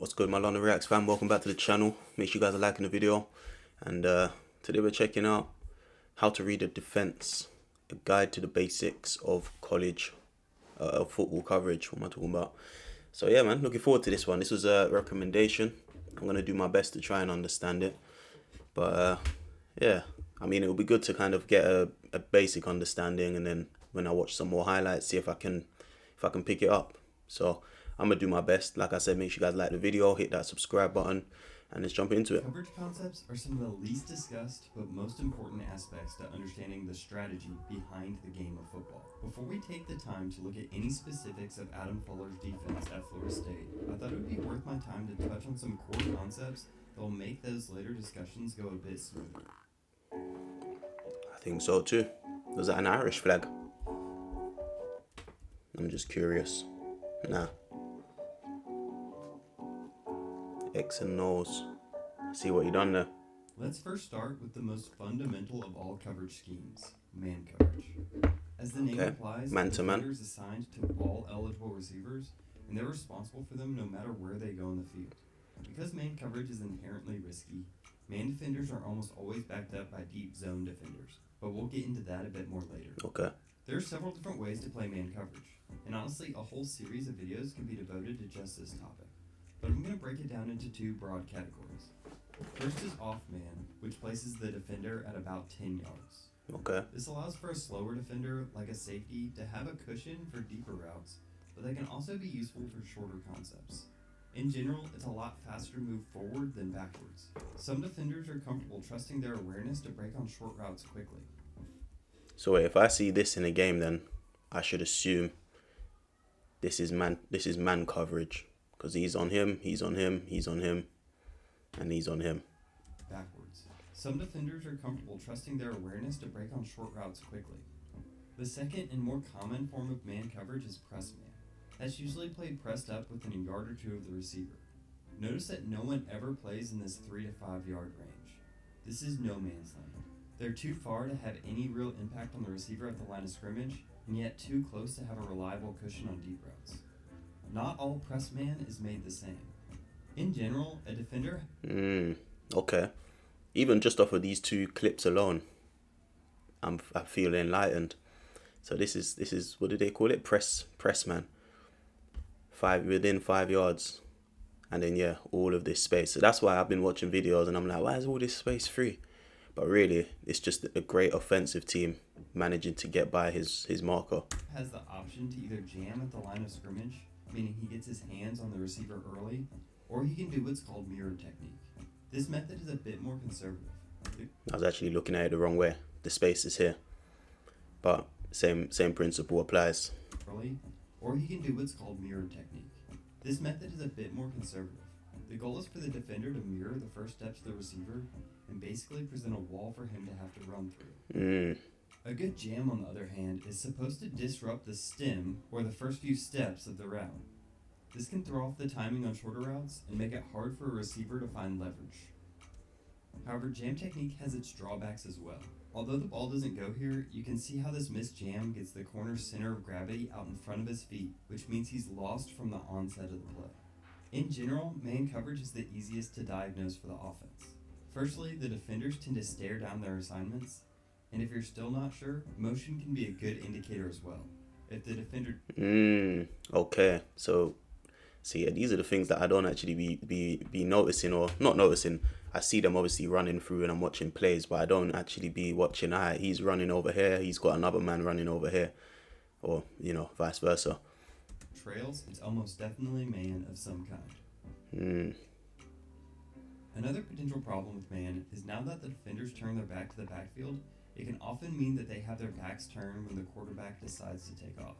What's good, my London Reacts fam? Welcome back to the channel. Make sure you guys are liking the video. And today we're checking out how to read a defense, a guide to the basics of college football coverage. What am I talking about? So yeah, man, looking forward to this one. This was a recommendation. I'm gonna do my best to try and understand it. But yeah, I mean, it would be good to kind of get a basic understanding, and then when I watch some more highlights, see if I can pick it up. So I'm gonna do my best. Like I said, make sure you guys like the video, hit that subscribe button, and let's jump into it. Coverage concepts are some of the least discussed but most important aspects to understanding the strategy behind the game of football. Before we take the time to look at any specifics of Adam Fuller's defense at Florida State, I thought it would be worth my time to touch on some core concepts that will make those later discussions go a bit smoother. I think so too. Was that an Irish flag? I'm just curious. Nah. X and O's. See what you done there. Let's first start with the most fundamental of all coverage schemes, man coverage. As the name implies, man to man. Defenders assigned to all eligible receivers, and they're responsible for them no matter where they go in the field. Because man coverage is inherently risky, man defenders are almost always backed up by deep zone defenders, but we'll get into that a bit more later. Okay. There are several different ways to play man coverage, and honestly, a whole series of videos can be devoted to just this topic. But I'm going to break it down into two broad categories. First is off man, which places the defender at about 10 yards. Okay. This allows for a slower defender, like a safety, to have a cushion for deeper routes, but they can also be useful for shorter concepts. In general, it's a lot faster to move forward than backwards. Some defenders are comfortable trusting their awareness to break on short routes quickly. So wait, if I see this in a game, then I should assume this is man coverage. Because he's on him, he's on him, he's on him, and he's on him. Backwards. Some defenders are comfortable trusting their awareness to break on short routes quickly. The second and more common form of man coverage is press man. That's usually played pressed up within a yard or two of the receiver. Notice that no one ever plays in this 3 to 5 yard range. This is no man's land. They're too far to have any real impact on the receiver at the line of scrimmage, and yet too close to have a reliable cushion on deep routes. Not all press man is made the same. In general, a defender... Okay. Even just off of these two clips alone, I feel enlightened. So this is what do they call it? Press man. Within 5 yards. And then yeah, all of this space. So that's why I've been watching videos and I'm like, why is all this space free? But really, it's just a great offensive team managing to get by his marker. Has the option to either jam at the line of scrimmage, meaning he gets his hands on the receiver early, or he can do what's called mirror technique. This method is a bit more conservative. I was actually looking at it the wrong way. The space is here. But same principle applies. Early, or he can do what's called mirror technique. This method is a bit more conservative. The goal is for the defender to mirror the first steps of the receiver and basically present a wall for him to have to run through. A good jam, on the other hand, is supposed to disrupt the stem or the first few steps of the route. This can throw off the timing on shorter routes and make it hard for a receiver to find leverage. However, jam technique has its drawbacks as well. Although the ball doesn't go here, you can see how this missed jam gets the corner's center of gravity out in front of his feet, which means he's lost from the onset of the play. In general, man coverage is the easiest to diagnose for the offense. Firstly, the defenders tend to stare down their assignments, and if you're still not sure, motion can be a good indicator as well. If the defender... Okay, so see, these are the things that I don't actually be noticing, or not noticing. I see them obviously running through and I'm watching plays, but I don't actually be watching, he's running over here, he's got another man running over here, or, you know, vice versa. Trails, it's almost definitely man of some kind. Another potential problem with man is now that the defenders turn their back to the backfield, it can often mean that they have their backs turned when the quarterback decides to take off.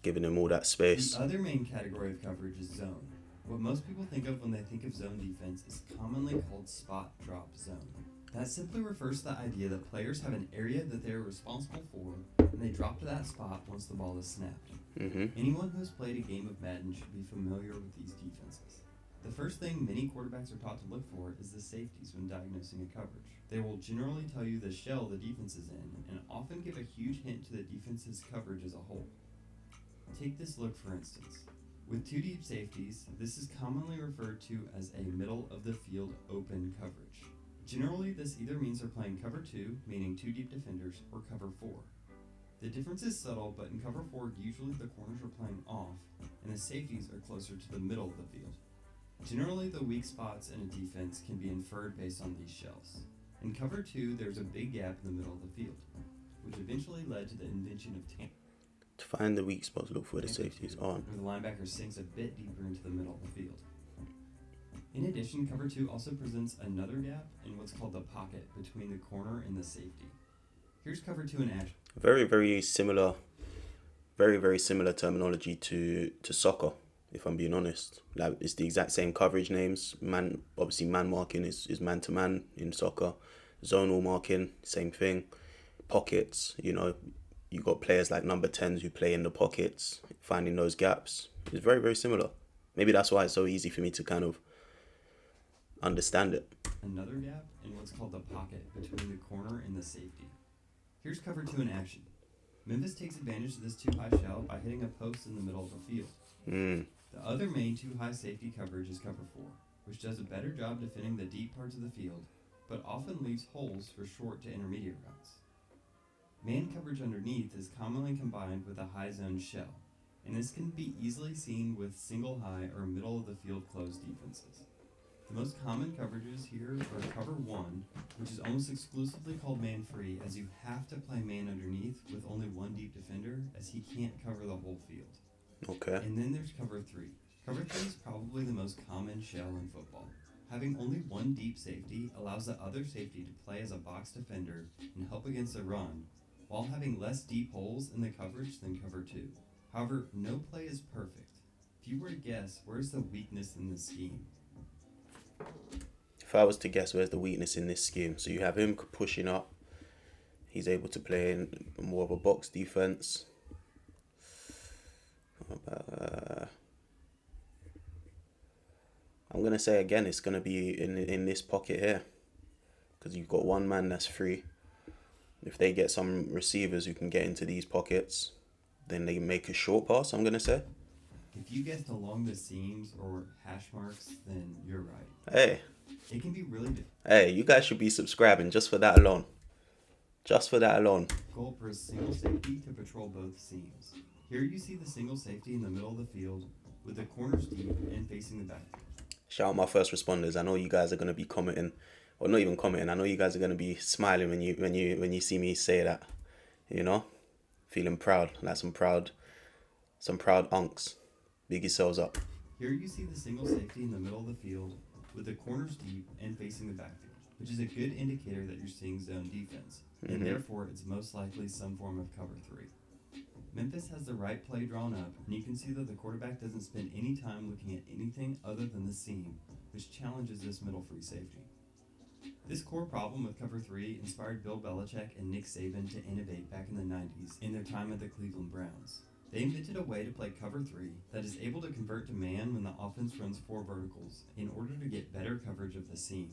Giving them all that space. The other main category of coverage is zone. What most people think of when they think of zone defense is commonly called spot drop zone. That simply refers to the idea that players have an area that they are responsible for, and they drop to that spot once the ball is snapped. Anyone who has played a game of Madden should be familiar with these defenses. The first thing many quarterbacks are taught to look for is the safeties when diagnosing a coverage. They will generally tell you the shell the defense is in, and often give a huge hint to the defense's coverage as a whole. Take this look for instance. With two deep safeties, this is commonly referred to as a middle of the field open coverage. Generally, this either means they're playing cover 2, meaning two deep defenders, or cover 4. The difference is subtle, but in cover 4, usually the corners are playing off, and the safeties are closer to the middle of the field. Generally, the weak spots in a defense can be inferred based on these shells. In cover 2, there's a big gap in the middle of the field, which eventually led to the invention of To find the weak spots, look for the safeties on. where the linebacker sinks a bit deeper into the middle of the field. In addition, cover 2 also presents another gap in what's called the pocket between the corner and the safety. Here's cover 2 in action. Very similar, very similar terminology to soccer, if I'm being honest. Like, it's the exact same coverage names. Obviously man marking is man to man in soccer. Zonal marking, same thing. Pockets, you got players like number 10s who play in the pockets, finding those gaps. It's very similar. Maybe that's why it's so easy for me to kind of understand it. Another gap in what's called the pocket between the corner and the safety. Here's cover 2 in action. Memphis takes advantage of this too high shell by hitting a post in the middle of the field. The other main too high safety coverage is cover 4, which does a better job defending the deep parts of the field, but often leaves holes for short to intermediate routes. Man coverage underneath is commonly combined with a high zone shell, and this can be easily seen with single high or middle of the field closed defenses. The most common coverages here are cover 1, which is almost exclusively called man free, as you have to play man underneath with only one deep defender, as he can't cover the whole field. Okay. And then there's cover 3. Cover 3 is probably the most common shell in football. Having only one deep safety allows the other safety to play as a box defender and help against a run, while having less deep holes in the coverage than cover 2. However, no play is perfect. If you were to guess, where's the weakness in this scheme? If I was to guess, where's the weakness in this scheme? So you have him pushing up. He's able to play in more of a box defense. I'm going to say again, it's going to be in this pocket here. Because you've got one man that's free. If they get some receivers who can get into these pockets, then they make a short pass, I'm going to say. If you guessed along the seams or hash marks, then you're right. Hey. It can be really difficult. Hey, you guys should be subscribing just for that alone. Just for that alone. Goal for a single safety to patrol both seams. Here you see the single safety in the middle of the field with the corners deep and facing the back. Shout out my first responders. I know you guys are going to be commenting, or not even commenting. I know you guys are going to be smiling when you see me say that. Feeling proud, like some proud unks. Big yourselves up. Here you see the single safety in the middle of the field with the corners deep and facing the backfield, which is a good indicator that you're seeing zone defense, and therefore it's most likely some form of cover 3. Memphis has the right play drawn up, and you can see that the quarterback doesn't spend any time looking at anything other than the seam, which challenges this middle free safety. This core problem with cover 3 inspired Bill Belichick and Nick Saban to innovate back in the 90s in their time at the Cleveland Browns. They invented a way to play cover 3 that is able to convert to man when the offense runs 4 verticals in order to get better coverage of the seam.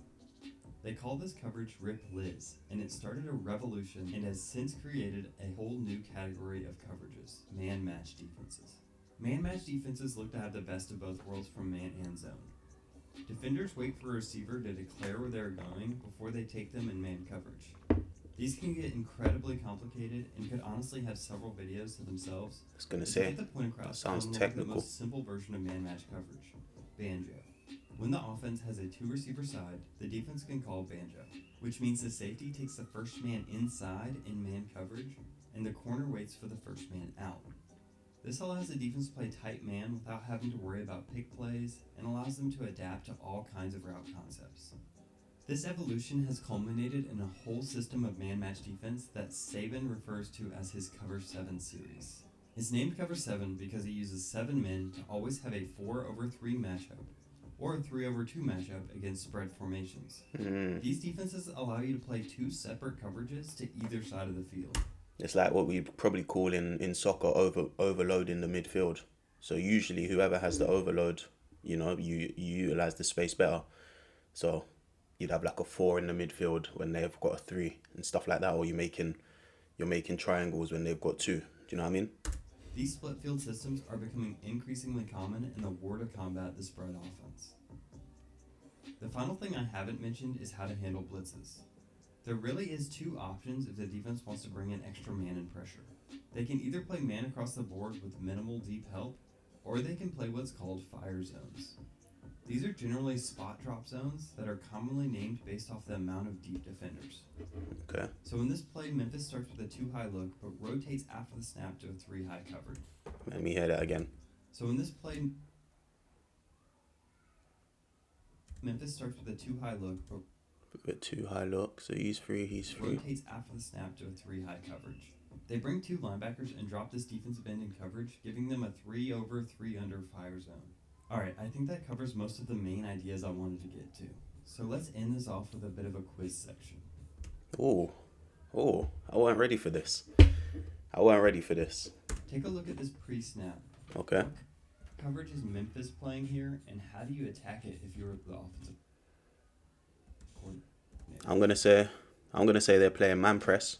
They call this coverage Rip Liz, and it started a revolution and has since created a whole new category of coverages, man-match defenses. Man-match defenses look to have the best of both worlds from man and zone. Defenders wait for a receiver to declare where they're going before they take them in man coverage. These can get incredibly complicated and could honestly have several videos to themselves. I was going to say, get the point across, sounds the technical. most simple version of man-match coverage, banjo. When the offense has a 2-receiver side, the defense can call banjo, which means the safety takes the first man inside in man coverage, and the corner waits for the first man out. This allows the defense to play tight man without having to worry about pick plays, and allows them to adapt to all kinds of route concepts. This evolution has culminated in a whole system of man-match defense that Saban refers to as his Cover 7 series. It's named Cover 7 because he uses 7 men to always have a 4-over-3 matchup, or a 3-over-2 matchup against spread formations. These defenses allow you to play 2 separate coverages to either side of the field. It's like what we'd probably call in soccer overload in the midfield. So usually whoever has the overload, you utilize the space better. So you'd have like a 4 in the midfield when they've got a 3 and stuff like that, or you're making triangles when they've got 2. Do you know what I mean? These split field systems are becoming increasingly common in the war to combat the spread offense. The final thing I haven't mentioned is how to handle blitzes. There really is two options if the defense wants to bring in extra man and pressure. They can either play man across the board with minimal deep help, or they can play what's called fire zones. These are generally spot drop zones that are commonly named based off the amount of deep defenders. Okay. So in this play, Memphis starts with a 2-high look, but rotates after the snap to a 3-high coverage. Let me hear that again. So in this play, Memphis starts with a 2-high look, but A 2-high look, so he's free, he's free. rotates after the snap to a 3-high coverage. They bring 2 linebackers and drop this defensive end in coverage, giving them a 3 over 3 under fire zone. Alright, I think that covers most of the main ideas I wanted to get to. So let's end this off with a bit of a quiz section. Oh, I wasn't ready for this. Take a look at this pre-snap. Okay. What coverage is Memphis playing here, and how do you attack it if you're the offensive coordinator? I'm gonna say they're playing man press.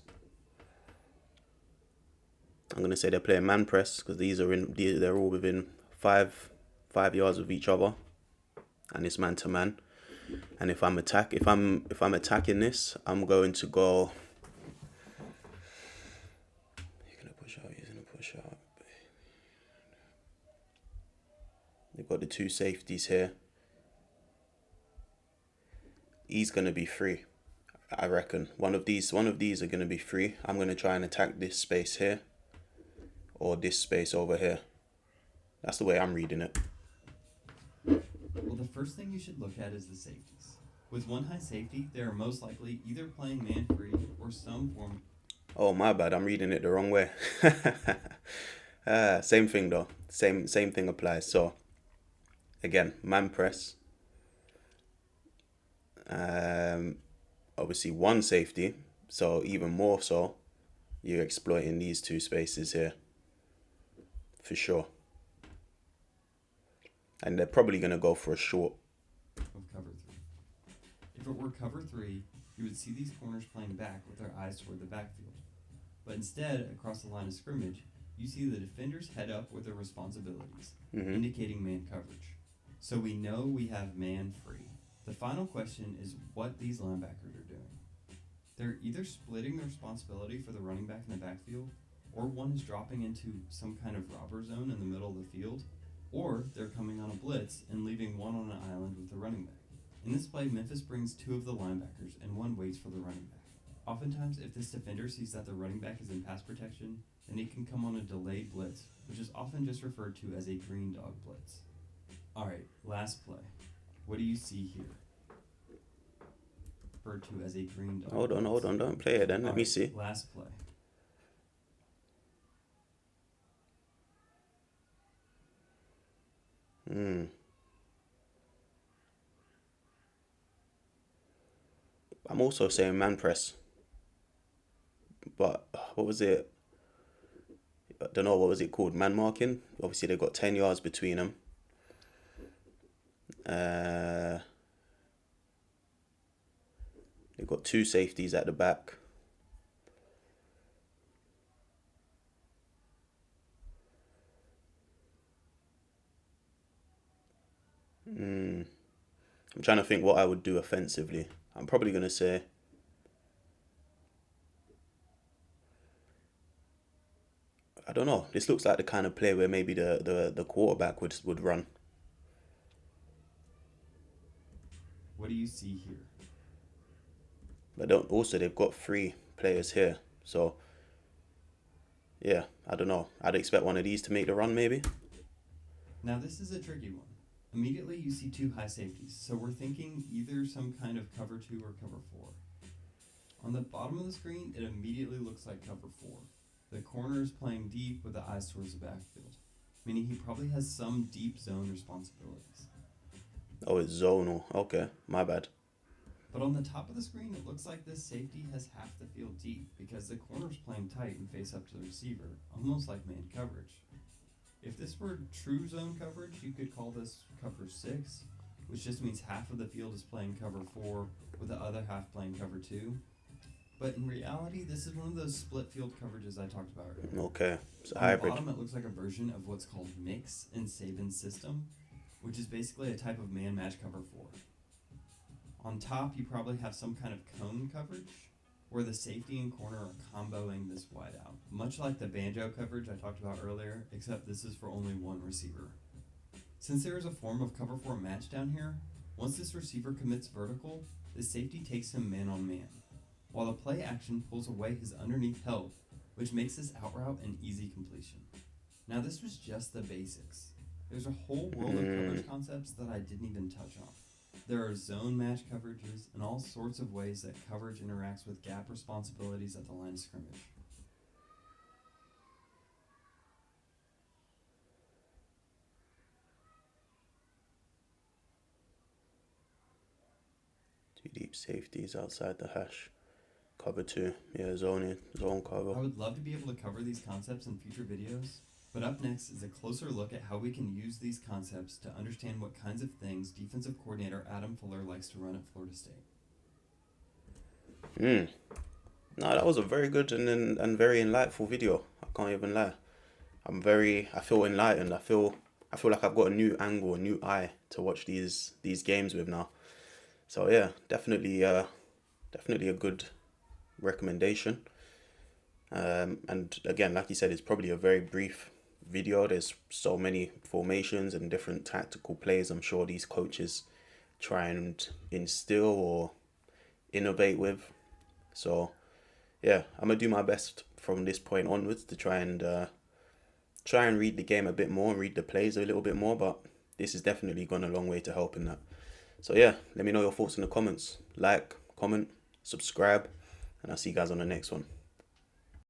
Because they're all within five yards of each other, and it's man to man. And if I'm attacking this, I'm going to go. He's gonna push out. They've got the 2 safeties here. He's gonna be free. I reckon one of these are gonna be free. I'm gonna try and attack this space here, or this space over here. That's the way I'm reading it. Well, the first thing you should look at is the safeties. With 1 high safety, they are most likely either playing man free or some form. Oh, my bad. I'm reading it the wrong way. Same thing though. Same thing applies. So again, man press. Obviously 1 safety. So even more so, you're exploiting these 2 spaces here. For sure. And they're probably going to go for a short. Of cover 3. If it were cover 3, you would see these corners playing back with their eyes toward the backfield. But instead, across the line of scrimmage, you see the defenders head up with their responsibilities, indicating man coverage. So we know we have man free. The final question is what these linebackers are doing. They're either splitting the responsibility for the running back in the backfield, or one is dropping into some kind of robber zone in the middle of the field, or they're coming on a blitz and leaving one on an island with the running back. In this play, Memphis brings 2 of the linebackers and one waits for the running back. Oftentimes, if this defender sees that the running back is in pass protection, then he can come on a delayed blitz, which is often just referred to as a green dog blitz. Alright, last play. What do you see here? Referred to as a green dog Hold on, don't play it then. Let me see. Last play. I'm also saying man press. But what was it? I don't know, what was it called? Man marking? Obviously they've got 10 yards between them. They've got 2 safeties at the back. I'm trying to think what I would do offensively. I'm probably going to say I don't know. This looks like the kind of play where maybe the quarterback would run. What do you see here? But also they've got 3 players here. So yeah, I don't know. I'd expect one of these to make the run maybe. Now this is a tricky one. Immediately you see 2 high safeties, so we're thinking either some kind of cover 2 or cover 4. On the bottom of the screen, it immediately looks like cover 4. The corner is playing deep with the eyes towards the backfield, meaning he probably has some deep zone responsibilities. Oh, it's zonal. Okay, my bad. But on the top of the screen, it looks like this safety has half the field deep because the corner's playing tight and face up to the receiver, almost like man coverage. If this were true zone coverage, you could call this cover 6, which just means half of the field is playing cover 4 with the other half playing cover 2. But in reality, this is one of those split field coverages I talked about earlier. Okay, it's a On the hybrid. bottom, it looks like a version of what's called mix in Saban's system, which is basically a type of man match cover 4. On top, you probably have some kind of cone coverage, where the safety and corner are comboing this wide out. Much like the banjo coverage I talked about earlier, except this is for only one receiver. Since there is a form of cover 4 match down here, once this receiver commits vertical, the safety takes him man on man, while the play action pulls away his underneath help, which makes this out route an easy completion. Now this was just the basics. There's a whole world of coverage concepts that I didn't even touch on. There are zone match coverages and all sorts of ways that coverage interacts with gap responsibilities at the line of scrimmage. Two deep safeties outside the hash. Cover 2. Yeah, zone cover. I would love to be able to cover these concepts in future videos, but up next is a closer look at how we can use these concepts to understand what kinds of things defensive coordinator Adam Fuller likes to run at Florida State. No, that was a very good and very enlightful video. I can't even lie. I feel enlightened. I feel like I've got a new angle, a new eye to watch these games with now. So yeah, definitely a good recommendation. And again, like you said, it's probably a very brief video. There's so many formations and different tactical plays I'm sure these coaches try and instill or innovate with. So yeah, I'm gonna do my best from this point onwards to try and read the game a bit more, read the plays a little bit more, but this has definitely gone a long way to helping that. So yeah, let me know your thoughts in the comments. Like, comment, subscribe, and I'll see you guys on the next one.